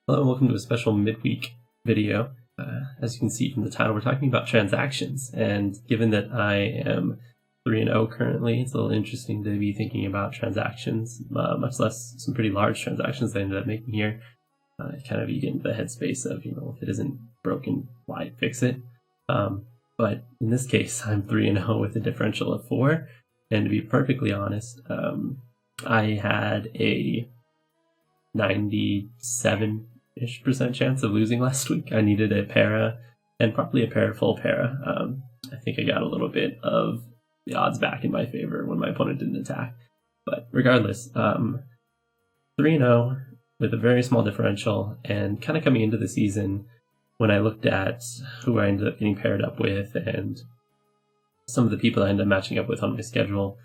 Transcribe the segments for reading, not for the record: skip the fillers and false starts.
Hello and welcome to a special midweek video. As you can see from the title, we're talking about transactions, and given that I am 3-0 currently, it's a little interesting to be thinking about transactions, much less some pretty large transactions I ended up making here. Kind of you get into the headspace of, if it isn't broken, why fix it? But in this case, I'm 3-0 with a differential of 4, and to be perfectly honest, I had a 97% chance of losing last week. I needed a para and probably a full para. I think I got a little bit of the odds back in my favor when my opponent didn't attack. But regardless, 3-0 with a very small differential, and kind of coming into the season when I looked at who I ended up getting paired up with and some of the people I ended up matching up with on my schedule,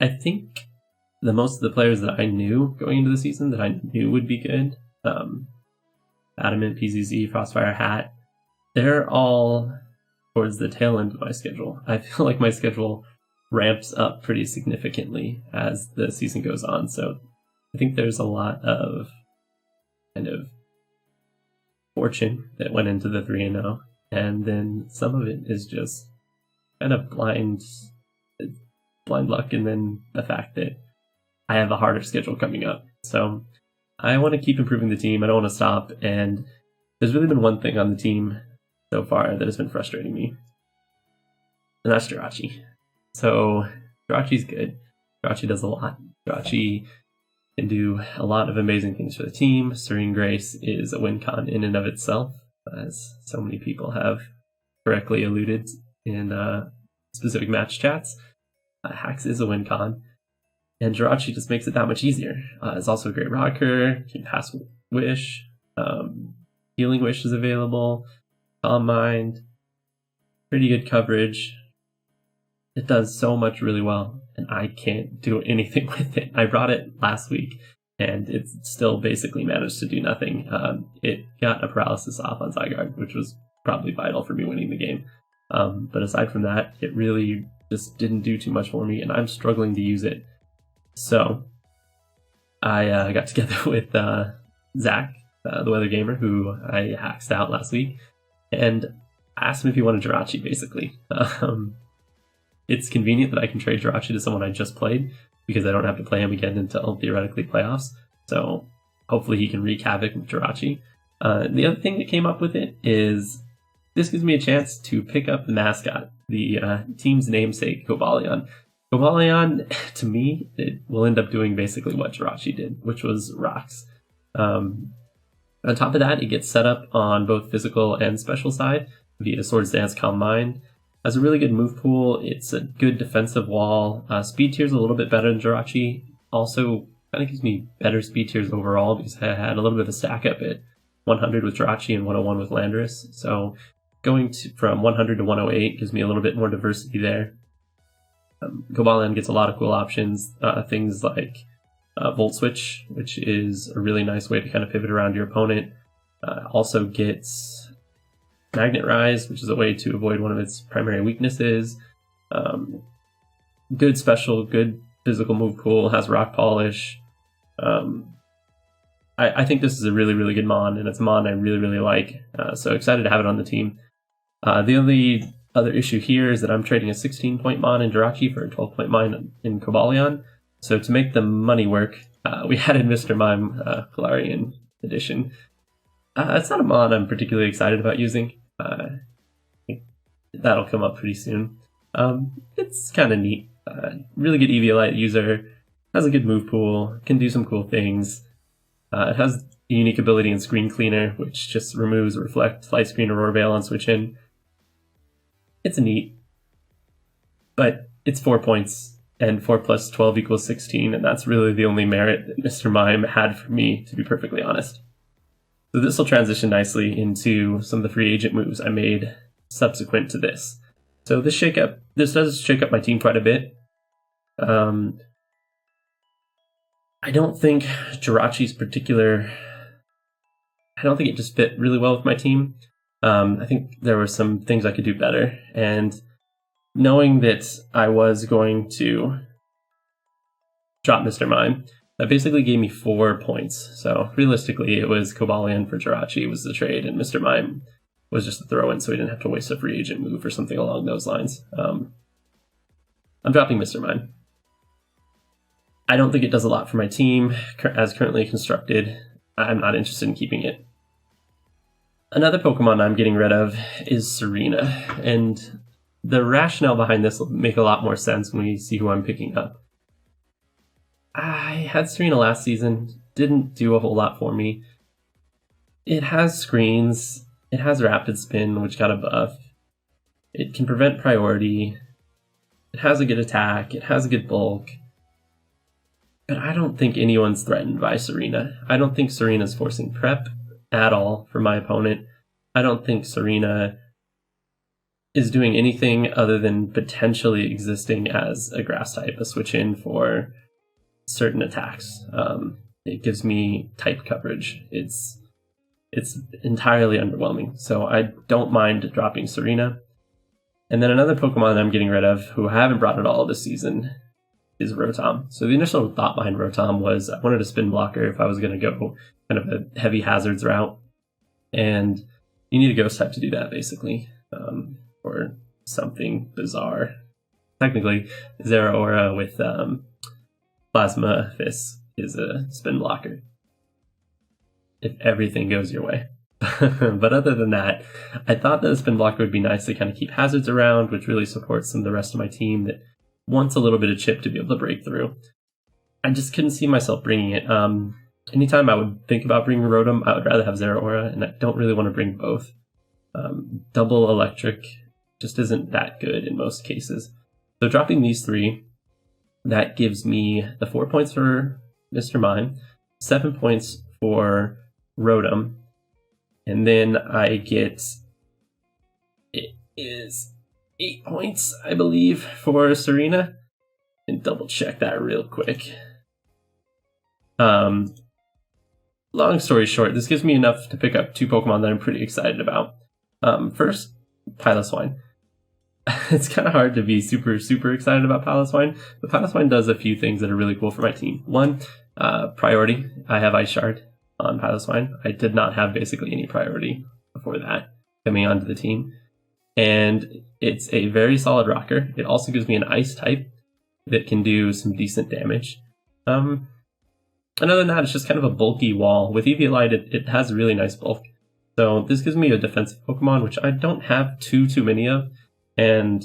I think the most of the players that I knew going into the season that I knew would be good, Adamant, PZZ, Frostfire, Hat, they're all towards the tail end of my schedule. I feel like my schedule ramps up pretty significantly as the season goes on, so I think there's a lot of kind of fortune that went into the 3-0, and then some of it is just kind of blind luck, and then the fact that I have a harder schedule coming up. So I want to keep improving the team. I don't want to stop. And there's really been one thing on the team so far that has been frustrating me, and that's Jirachi. So Jirachi's good. Jirachi does a lot. Jirachi can do a lot of amazing things for the team. Serene Grace is a win con in and of itself, as so many people have correctly alluded in specific match chats. Hax is a win con. And Jirachi just makes it that much easier. It's also a great rocker, can pass Wish, Healing Wish is available, Calm Mind, pretty good coverage. It does so much really well, and I can't do anything with it. I brought it last week, and it still basically managed to do nothing. It got a paralysis off on Zygarde, which was probably vital for me winning the game. But aside from that, it really just didn't do too much for me, and I'm struggling to use it. So I got together with Zach, the Weather Gamer, who I hacked out last week, and asked him if he wanted Jirachi, basically. It's convenient that I can trade Jirachi to someone I just played, because I don't have to play him again until theoretically playoffs. So hopefully he can wreak havoc with Jirachi. The other thing that came up with it is this gives me a chance to pick up the mascot, the team's namesake, Cobalion. Cobalion, to me, it will end up doing basically what Jirachi did, which was rocks. On top of that, it gets set up on both physical and special side via Swords Dance, Calm Mind. Has a really good move pool. It's a good defensive wall. Speed tier's a little bit better than Jirachi. Also, kind of gives me better speed tiers overall because I had a little bit of a stack up at 100 with Jirachi and 101 with Landorus. So going from 100 to 108 gives me a little bit more diversity there. Cobalion gets a lot of cool options, things like Volt Switch, which is a really nice way to kind of pivot around your opponent. Also gets Magnet Rise, which is a way to avoid one of its primary weaknesses. Good special, good physical move pool, has Rock Polish. I think this is a really, really good Mon, and it's a Mon I really, really like. So excited to have it on the team. The only other issue here is that I'm trading a 16-point Mon in Jirachi for a 12-point Mon in Cobalion. So to make the money work, we added Mr. Mime Galarian edition. It's not a Mon I'm particularly excited about using. I think that'll come up pretty soon. It's kind of neat. Really good Eviolite user, has a good move pool, can do some cool things. It has a unique ability in Screen Cleaner, which just removes Reflect, Light Screen, Aurora Veil on switch in. It's neat, but it's 4 points, and 4 plus 12 equals 16, and that's really the only merit that Mr. Mime had for me, to be perfectly honest. So this will transition nicely into some of the free agent moves I made subsequent to this. So this does shake up my team quite a bit. I don't think Jirachi's I don't think it just fit really well with my team. I think there were some things I could do better, and knowing that I was going to drop Mr. Mime, That basically gave me 4 points. So realistically, it was Cobalion for Jirachi was the trade, and Mr. Mime was just a throw-in, so we didn't have to waste a free agent move or something along those lines. I'm dropping Mr. Mime. I don't think it does a lot for my team as currently constructed. I'm not interested in keeping it. Another Pokemon I'm getting rid of is Serena, and the rationale behind this will make a lot more sense when we see who I'm picking up. I had Serena last season, didn't do a whole lot for me. It has screens, it has Rapid Spin, which got a buff. It can prevent priority. It has a good attack, it has a good bulk. But I don't think anyone's threatened by Serena. I don't think Serena's forcing prep at all for my opponent. I don't think Serena is doing anything other than potentially existing as a grass type, a switch in for certain attacks. It gives me type coverage. It's entirely underwhelming. So I don't mind dropping Serena. And then another Pokemon that I'm getting rid of, who I haven't brought at all this season, is Rotom. So the initial thought behind Rotom was I wanted a spin blocker if I was going to go kind of a heavy hazards route. And you need a ghost type to do that, basically, or something bizarre. Technically, Zeraora with Plasma Fist is a spin blocker, if everything goes your way. But other than that, I thought that a spin blocker would be nice to kind of keep hazards around, which really supports some of the rest of my team that wants a little bit of chip to be able to break through. I just couldn't see myself bringing it. Anytime I would think about bringing Rotom, I would rather have Zeraora, and I don't really want to bring both. Double electric just isn't that good in most cases. So dropping these 3, that gives me the 4 points for Mr. Mime, 7 points for Rotom, and then I get, it is 8 points, I believe, for Serena. And double check that real quick. Long story short, this gives me enough to pick up 2 Pokemon that I'm pretty excited about. First, Piloswine. It's kind of hard to be super, super excited about Piloswine, but Piloswine does a few things that are really cool for my team. One, priority. I have Ice Shard on Piloswine. I did not have basically any priority before that coming onto the team. And it's a very solid rocker. It also gives me an ice type that can do some decent damage. And other than that, it's just kind of a bulky wall. With Eviolite, it has a really nice bulk. So this gives me a defensive Pokemon, which I don't have too many of. And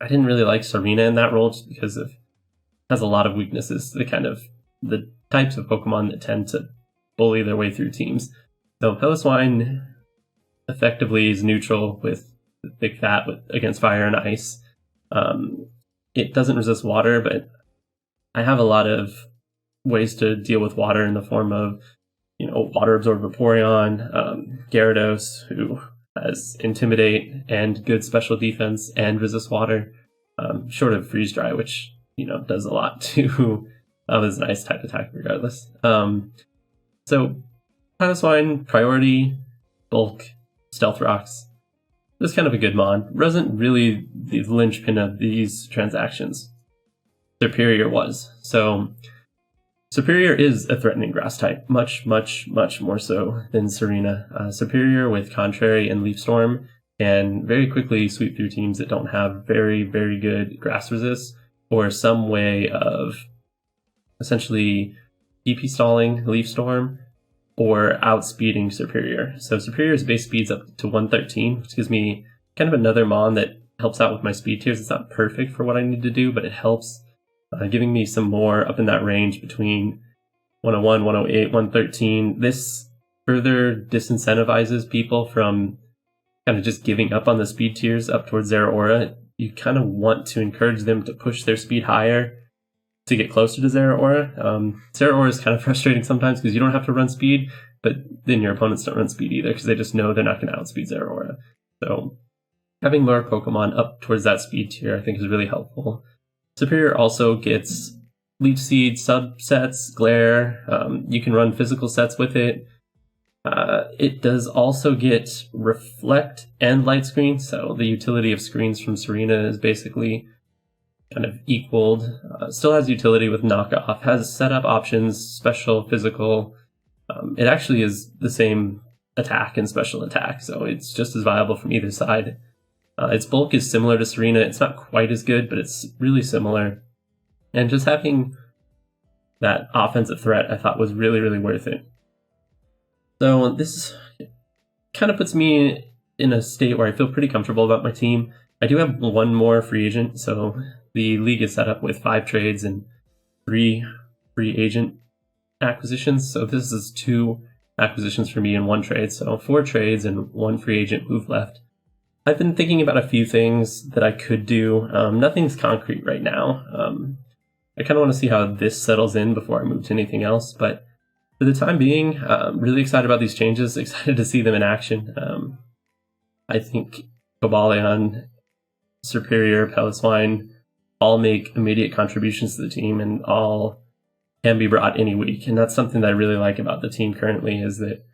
I didn't really like Serena in that role just because it has a lot of weaknesses, the types of Pokemon that tend to bully their way through teams. So Piloswine effectively is neutral with Big Fat against fire and ice. It doesn't resist water, but I have a lot of ways to deal with water in the form of, Water Absorb Vaporeon, Gyarados, who has Intimidate and good special defense and resist water, short of Freeze Dry, which, does a lot too. Is an ice type attack regardless. So Piloswine, priority, bulk, stealth rocks. This is kind of a good mod. Wasn't really the linchpin of these transactions. Superior was. So Superior is a threatening grass type, much, much, much more so than Serena. Superior with Contrary and Leaf Storm can very quickly sweep through teams that don't have very, very good grass resist or some way of essentially DP stalling Leaf Storm or outspeeding Superior. So Superior's base speed's up to 113, which gives me kind of another mon that helps out with my speed tiers. It's not perfect for what I need to do, but it helps, giving me some more up in that range between 101, 108, 113. This further disincentivizes people from kind of just giving up on the speed tiers up towards Zeraora. You kind of want to encourage them to push their speed higher to get closer to Zeraora. Zeraora is kind of frustrating sometimes because you don't have to run speed, but then your opponents don't run speed either because they just know they're not going to outspeed Zeraora. So having more Pokemon up towards that speed tier I think is really helpful. Superior also gets Leech Seed subsets, Glare. You can run physical sets with it. It does also get Reflect and Light Screen, so the utility of screens from Serena is basically kind of equaled. Still has utility with knockoff, has setup options, special, physical. It actually is the same attack and special attack, so it's just as viable from either side. Its bulk is similar to Serena. It's not quite as good, but it's really similar. And just having that offensive threat, I thought was really, really worth it. So this kind of puts me in a state where I feel pretty comfortable about my team. I do have one more free agent, so the league is set up with 5 trades and 3 free agent acquisitions. So this is 2 acquisitions for me in 1 trade. So 4 trades and 1 free agent move left. I've been thinking about a few things that I could do. Nothing's concrete right now. I kind of want to see how this settles in before I move to anything else. But for the time being, really excited about these changes, excited to see them in action. I think Cobalion, Superior, Pelliswine all make immediate contributions to the team and all can be brought any week. And that's something that I really like about the team currently, is that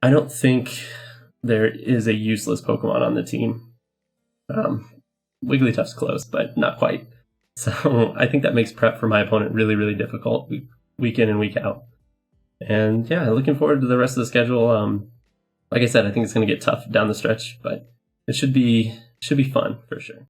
I don't think there is a useless Pokemon on the team. Wigglytuff's close, but not quite. So I think that makes prep for my opponent really, really difficult week in and week out. And yeah, looking forward to the rest of the schedule. Like I said, I think it's going to get tough down the stretch, but it should be fun for sure.